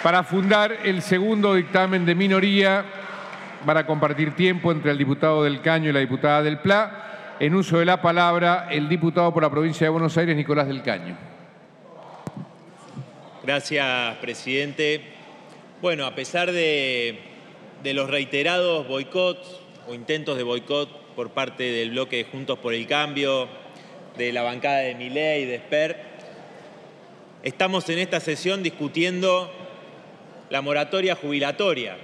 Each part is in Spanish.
Para fundar el segundo dictamen de minoría, para compartir tiempo entre el diputado del Caño y la diputada del Pla, en uso de la palabra, el diputado por la provincia de Buenos Aires, Nicolás del Caño. Gracias, presidente. Bueno, a pesar de los reiterados boicots o intentos de boicot por parte del bloque de Juntos por el Cambio, de la bancada de Milei, de Esper, estamos en esta sesión discutiendo la moratoria jubilatoria.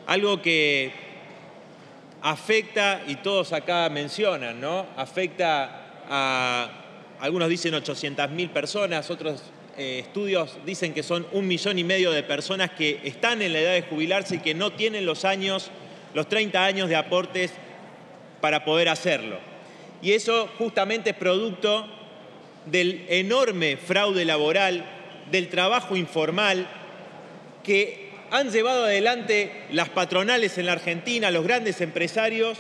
Algo que afecta, y todos acá mencionan, ¿no? Afecta a, algunos dicen 800.000 personas, otros estudios dicen que son 1,5 millones de personas que están en la edad de jubilarse y que no tienen los 30 años de aportes para poder hacerlo. Y eso justamente es producto del enorme fraude laboral, del trabajo informal que han llevado adelante las patronales en la Argentina, los grandes empresarios,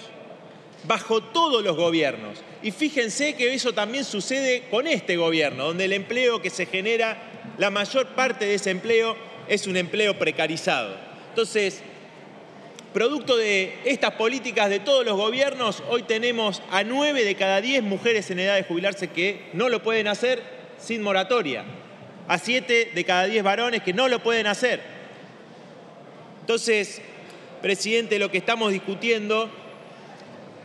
bajo todos los gobiernos. Y fíjense que eso también sucede con este gobierno, donde el empleo que se genera, la mayor parte de ese empleo es un empleo precarizado. Entonces, producto de estas políticas de todos los gobiernos, hoy tenemos a 9 de cada 10 mujeres en edad de jubilarse que no lo pueden hacer sin moratoria, a 7 de cada 10 varones que no lo pueden hacer. Entonces, presidente, lo que estamos discutiendo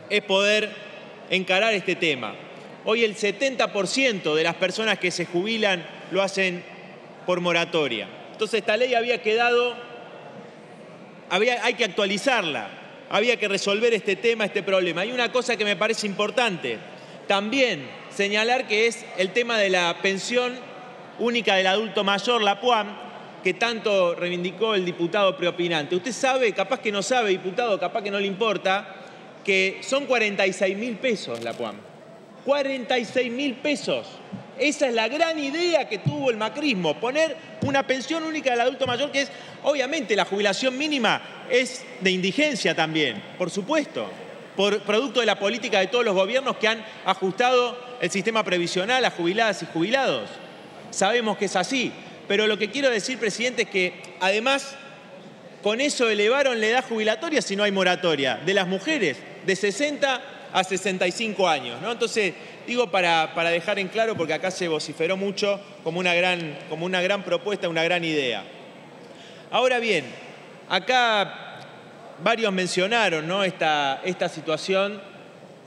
es poder encarar este tema. Hoy el 70% de las personas que se jubilan lo hacen por moratoria. Entonces, esta ley había quedado, hay que actualizarla, había que resolver este tema, este problema. Hay una cosa que me parece importante, también señalar, que es el tema de la pensión única del adulto mayor, la PUAM, que tanto reivindicó el diputado preopinante. Usted sabe, capaz que no sabe, diputado, capaz que no le importa, que son 46.000 pesos la PUAM. 46.000 pesos. Esa es la gran idea que tuvo el macrismo, poner una pensión única del adulto mayor, que es, obviamente, la jubilación mínima es de indigencia también, por supuesto, por producto de la política de todos los gobiernos que han ajustado el sistema previsional a jubiladas y jubilados. Sabemos que es así. Pero lo que quiero decir, presidente, es que además con eso elevaron la edad jubilatoria si no hay moratoria de las mujeres de 60 a 65 años, ¿no? Entonces, digo para dejar en claro, porque acá se vociferó mucho como una gran propuesta, una gran idea. Ahora bien, acá varios mencionaron, ¿no?, esta situación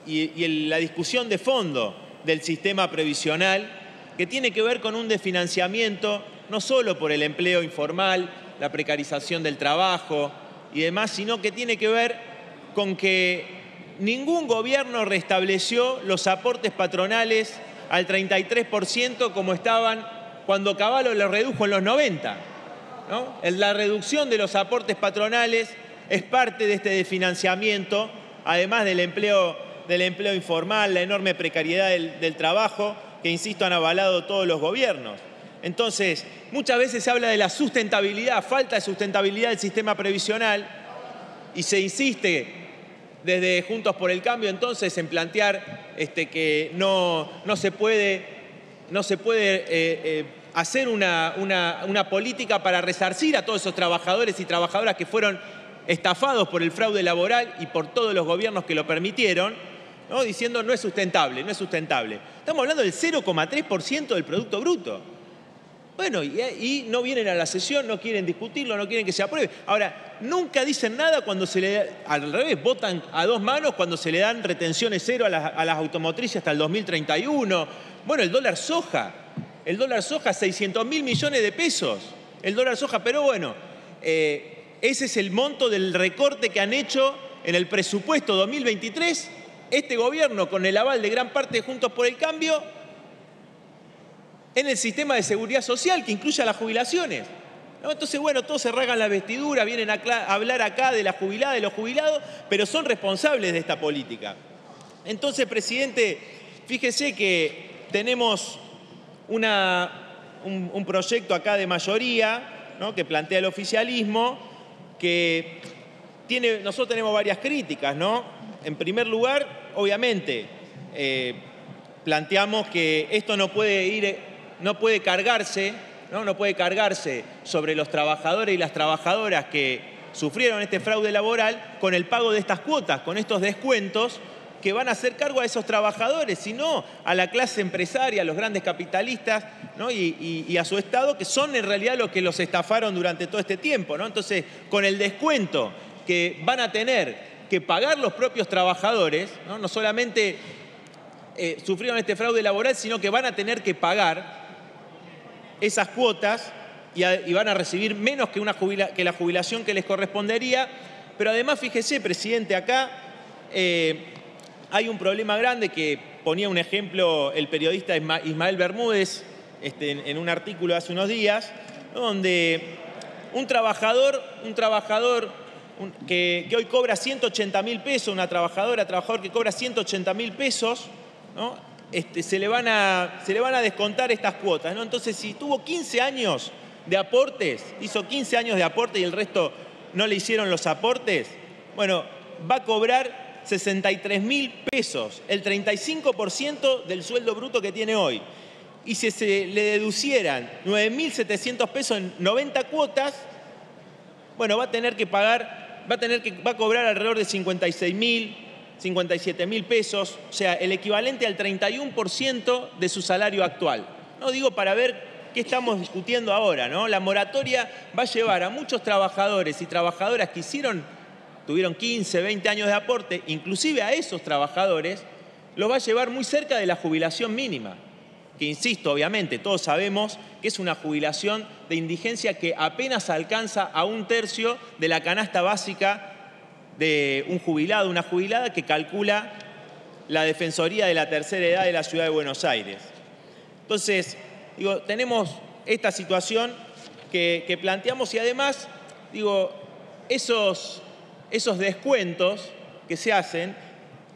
y la discusión de fondo del sistema previsional, que tiene que ver con un desfinanciamiento no solo por el empleo informal, la precarización del trabajo y demás, sino que tiene que ver con que ningún gobierno restableció los aportes patronales al 33% como estaban cuando Cavallo los redujo en los 90, ¿no? La reducción de los aportes patronales es parte de este desfinanciamiento, además del empleo informal, la enorme precariedad del trabajo, que, insisto, han avalado todos los gobiernos. Entonces, muchas veces se habla de la sustentabilidad, falta de sustentabilidad del sistema previsional, y se insiste desde Juntos por el Cambio entonces en plantear que no se puede hacer una política para resarcir a todos esos trabajadores y trabajadoras que fueron estafados por el fraude laboral y por todos los gobiernos que lo permitieron, ¿no?, diciendo no es sustentable, no es sustentable. Estamos hablando del 0,3% del Producto Bruto. Bueno, y no vienen a la sesión, no quieren discutirlo, no quieren que se apruebe. Ahora, nunca dicen nada cuando se le... Al revés, votan a dos manos cuando se le dan retenciones cero a las automotrices hasta el 2031. Bueno, el dólar soja, 600.000 millones de pesos. El dólar soja, pero bueno, ese es el monto del recorte que han hecho en el presupuesto 2023. Este gobierno, con el aval de gran parte de Juntos por el Cambio, en el sistema de seguridad social, que incluye a las jubilaciones, ¿no? Entonces, bueno, todos se rasgan la vestidura, vienen a hablar acá de la jubilada, de los jubilados, pero son responsables de esta política. Entonces, presidente, fíjese que tenemos un proyecto acá de mayoría, ¿no?, que plantea el oficialismo, que nosotros tenemos varias críticas, ¿no? En primer lugar, obviamente, planteamos que esto no puede cargarse no puede cargarse sobre los trabajadores y las trabajadoras que sufrieron este fraude laboral con el pago de estas cuotas, con estos descuentos que van a hacer cargo a esos trabajadores, sino a la clase empresaria, a los grandes capitalistas, ¿no? y a su Estado, que son en realidad los que los estafaron durante todo este tiempo, ¿no? Entonces, con el descuento que van a tener que pagar los propios trabajadores, no solamente sufrieron este fraude laboral, sino que van a tener que pagar esas cuotas y van a recibir menos que la jubilación que les correspondería. Pero además, fíjese, presidente, acá hay un problema grande que ponía un ejemplo el periodista Ismael Bermúdez en un artículo hace unos días, ¿no? Donde un trabajador que hoy cobra 180.000 pesos, una trabajador que cobra 180.000 pesos, ¿no? Se le van a descontar estas cuotas, ¿no? Entonces, si tuvo 15 años de aportes, hizo 15 años de aporte y el resto no le hicieron los aportes, bueno, va a cobrar 63.000 pesos, el 35% del sueldo bruto que tiene hoy. Y si se le deducieran 9.700 pesos en 90 cuotas, bueno, va a cobrar alrededor de 56.000, 57.000 pesos, o sea, el equivalente al 31% de su salario actual. No digo para ver qué estamos discutiendo ahora, ¿no? La moratoria va a llevar a muchos trabajadores y trabajadoras que tuvieron 15, 20 años de aporte, inclusive a esos trabajadores, los va a llevar muy cerca de la jubilación mínima, que insisto, obviamente, todos sabemos que es una jubilación de indigencia que apenas alcanza a 1/3 de la canasta básica de un jubilado, una jubilada que calcula la Defensoría de la Tercera Edad de la Ciudad de Buenos Aires. Entonces, tenemos esta situación que planteamos y además, esos descuentos que se hacen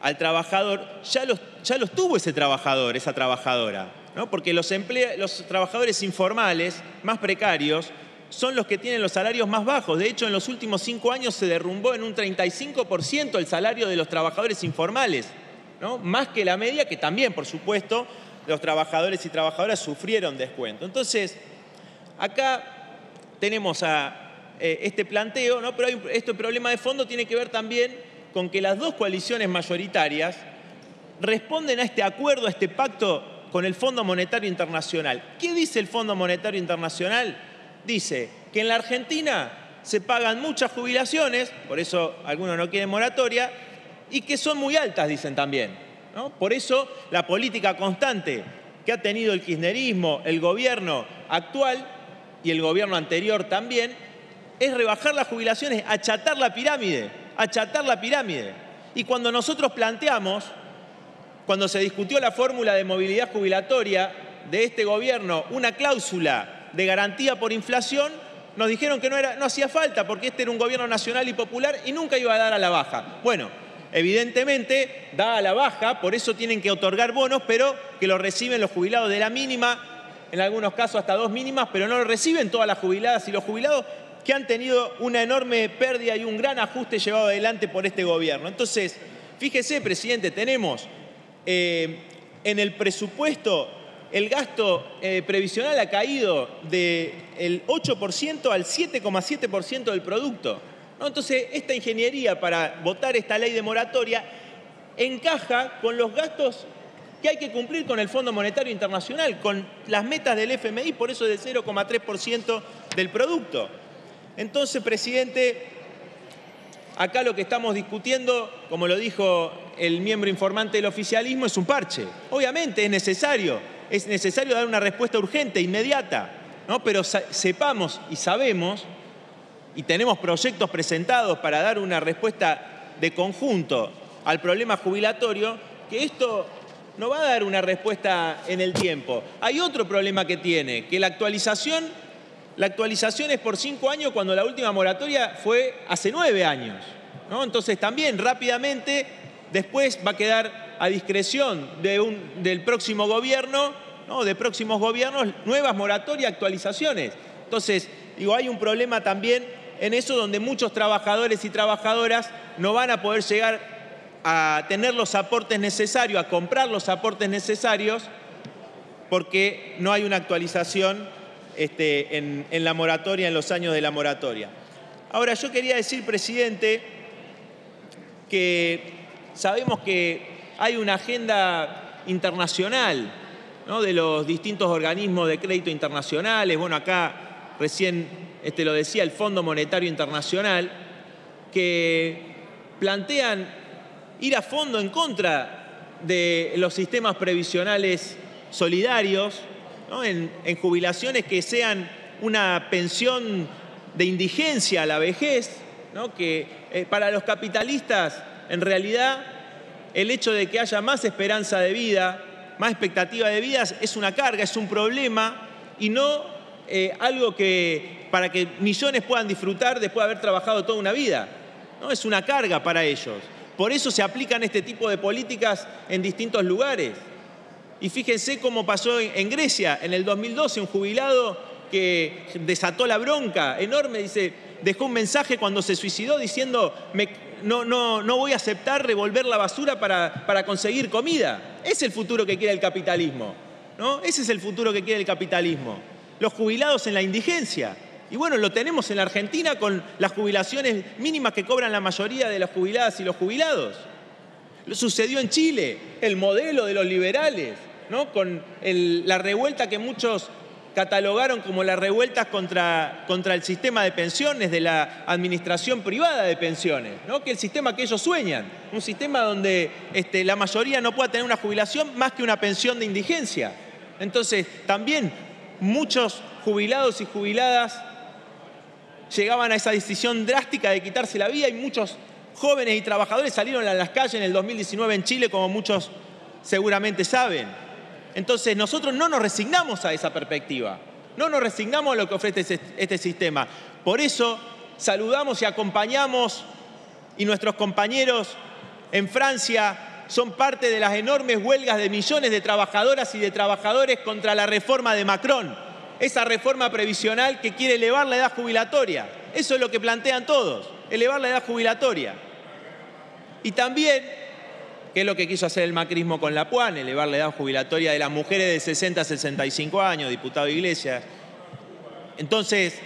al trabajador, ya los tuvo ese trabajador, esa trabajadora, ¿no? Porque los trabajadores informales, más precarios, son los que tienen los salarios más bajos. De hecho, en los últimos 5 años se derrumbó en un 35% el salario de los trabajadores informales, ¿no? Más que la media, que también, por supuesto, los trabajadores y trabajadoras sufrieron descuento. Entonces, acá tenemos este planteo, ¿no? Pero este problema de fondo tiene que ver también con que las dos coaliciones mayoritarias responden a este acuerdo, a este pacto con el Fondo Monetario Internacional. ¿Qué dice el Fondo Monetario Internacional? Dice que en la Argentina se pagan muchas jubilaciones, por eso algunos no quieren moratoria, y que son muy altas, dicen también, ¿no? Por eso la política constante que ha tenido el kirchnerismo, el gobierno actual y el gobierno anterior también, es rebajar las jubilaciones, achatar la pirámide. Y cuando nosotros planteamos, cuando se discutió la fórmula de movilidad jubilatoria de este gobierno, una cláusula de garantía por inflación, nos dijeron que no hacía falta porque este era un gobierno nacional y popular y nunca iba a dar a la baja. Bueno, evidentemente da a la baja, por eso tienen que otorgar bonos, pero que lo reciben los jubilados de la mínima, en algunos casos hasta 2 mínimas, pero no lo reciben todas las jubiladas y los jubilados que han tenido una enorme pérdida y un gran ajuste llevado adelante por este gobierno. Entonces, fíjese, presidente, tenemos en el presupuesto el gasto previsional ha caído del 8% al 7,7% del producto, ¿no? Entonces, esta ingeniería para votar esta ley de moratoria encaja con los gastos que hay que cumplir con el Fondo Monetario Internacional, con las metas del FMI, por eso es del 0,3% del producto. Entonces, presidente, acá lo que estamos discutiendo, como lo dijo el miembro informante del oficialismo, es un parche. Obviamente es necesario dar una respuesta urgente, inmediata, ¿no? Pero sepamos y sabemos, y tenemos proyectos presentados para dar una respuesta de conjunto al problema jubilatorio, que esto no va a dar una respuesta en el tiempo. Hay otro problema que tiene, que la actualización es por 5 años cuando la última moratoria fue hace 9 años, ¿no? Entonces también rápidamente después va a quedar a discreción del próximo gobierno, ¿no? De próximos gobiernos, nuevas moratorias, actualizaciones. Entonces, hay un problema también en eso donde muchos trabajadores y trabajadoras no van a poder llegar a tener los aportes necesarios, a comprar los aportes necesarios, porque no hay una actualización en la moratoria, en los años de la moratoria. Ahora, yo quería decir, presidente, que sabemos que hay una agenda internacional, ¿no?, de los distintos organismos de crédito internacionales. Bueno, acá recién lo decía el Fondo Monetario Internacional, que plantean ir a fondo en contra de los sistemas previsionales solidarios, ¿no?, en jubilaciones que sean una pensión de indigencia a la vejez, ¿no?, que para los capitalistas, en realidad, el hecho de que haya más esperanza de vida, más expectativa de vida, es una carga, es un problema, y no algo que para que millones puedan disfrutar después de haber trabajado toda una vida, ¿no? Es una carga para ellos. Por eso se aplican este tipo de políticas en distintos lugares. Y fíjense cómo pasó en Grecia en el 2012, un jubilado que desató la bronca enorme, dice, dejó un mensaje cuando se suicidó diciendo: no voy a aceptar revolver la basura para conseguir comida. Es el futuro que quiere el capitalismo, ¿no? Ese es el futuro que quiere el capitalismo. Los jubilados en la indigencia. Y bueno, lo tenemos en la Argentina con las jubilaciones mínimas que cobran la mayoría de las jubiladas y los jubilados. Lo sucedió en Chile, el modelo de los liberales, ¿no?, con la revuelta que muchos catalogaron como las revueltas contra el sistema de pensiones de la administración privada de pensiones, ¿no?, que el sistema que ellos sueñan, un sistema donde la mayoría no pueda tener una jubilación más que una pensión de indigencia. Entonces, también muchos jubilados y jubiladas llegaban a esa decisión drástica de quitarse la vida, y muchos jóvenes y trabajadores salieron a las calles en el 2019 en Chile, como muchos seguramente saben. Entonces, nosotros no nos resignamos a esa perspectiva, no nos resignamos a lo que ofrece este sistema. Por eso saludamos y acompañamos, y nuestros compañeros en Francia son parte de las enormes huelgas de millones de trabajadoras y de trabajadores contra la reforma de Macron, esa reforma previsional que quiere elevar la edad jubilatoria. Eso es lo que plantean todos, elevar la edad jubilatoria. Y también, que es lo que quiso hacer el macrismo con la PUAN, elevar la edad jubilatoria de las mujeres de 60 a 65 años, diputado Iglesias. Entonces,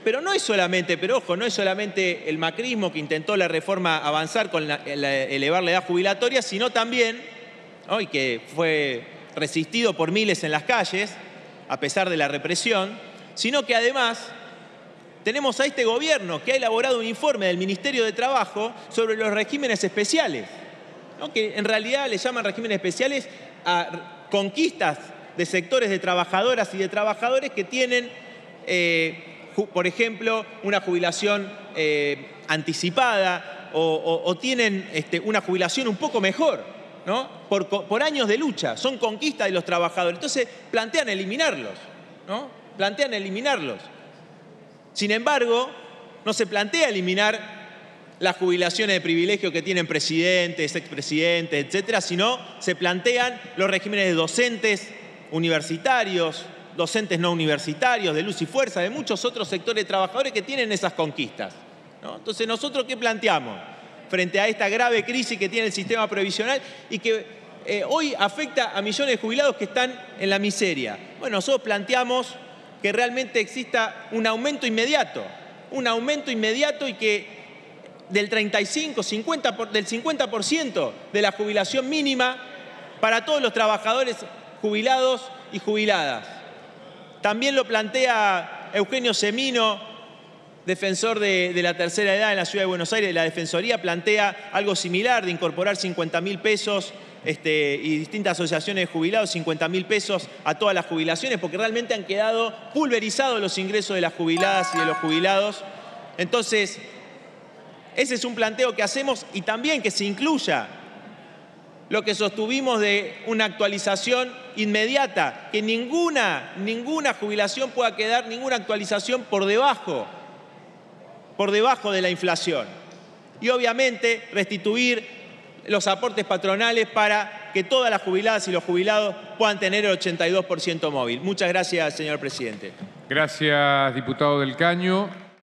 pero ojo, no es solamente el macrismo que intentó la reforma avanzar con elevar la edad jubilatoria, sino también, ¿no?, y que fue resistido por miles en las calles, a pesar de la represión, sino que además tenemos a este gobierno que ha elaborado un informe del Ministerio de Trabajo sobre los regímenes especiales, ¿no?, que en realidad le llaman regímenes especiales a conquistas de sectores de trabajadoras y de trabajadores que tienen, por ejemplo, una jubilación anticipada o tienen una jubilación un poco mejor, ¿no?, por años de lucha. Son conquistas de los trabajadores. Entonces, plantean eliminarlos, ¿no? Plantean eliminarlos. Sin embargo, no se plantea eliminar las jubilaciones de privilegio que tienen presidentes, expresidentes, etcétera, sino se plantean los regímenes de docentes universitarios, docentes no universitarios, de luz y fuerza, de muchos otros sectores de trabajadores que tienen esas conquistas, ¿no? Entonces, ¿nosotros qué planteamos frente a esta grave crisis que tiene el sistema previsional y que hoy afecta a millones de jubilados que están en la miseria? Bueno, nosotros planteamos que realmente exista un aumento inmediato y que del 50% de la jubilación mínima para todos los trabajadores jubilados y jubiladas. También lo plantea Eugenio Semino, defensor de la tercera edad en la Ciudad de Buenos Aires. La Defensoría plantea algo similar, de incorporar 50.000 pesos y distintas asociaciones de jubilados, 50.000 pesos a todas las jubilaciones, porque realmente han quedado pulverizados los ingresos de las jubiladas y de los jubilados. Entonces, ese es un planteo que hacemos, y también que se incluya lo que sostuvimos de una actualización inmediata, que ninguna jubilación pueda quedar, ninguna actualización por debajo de la inflación. Y obviamente restituir los aportes patronales para que todas las jubiladas y los jubilados puedan tener el 82% móvil. Muchas gracias, señor presidente. Gracias, diputado del Caño.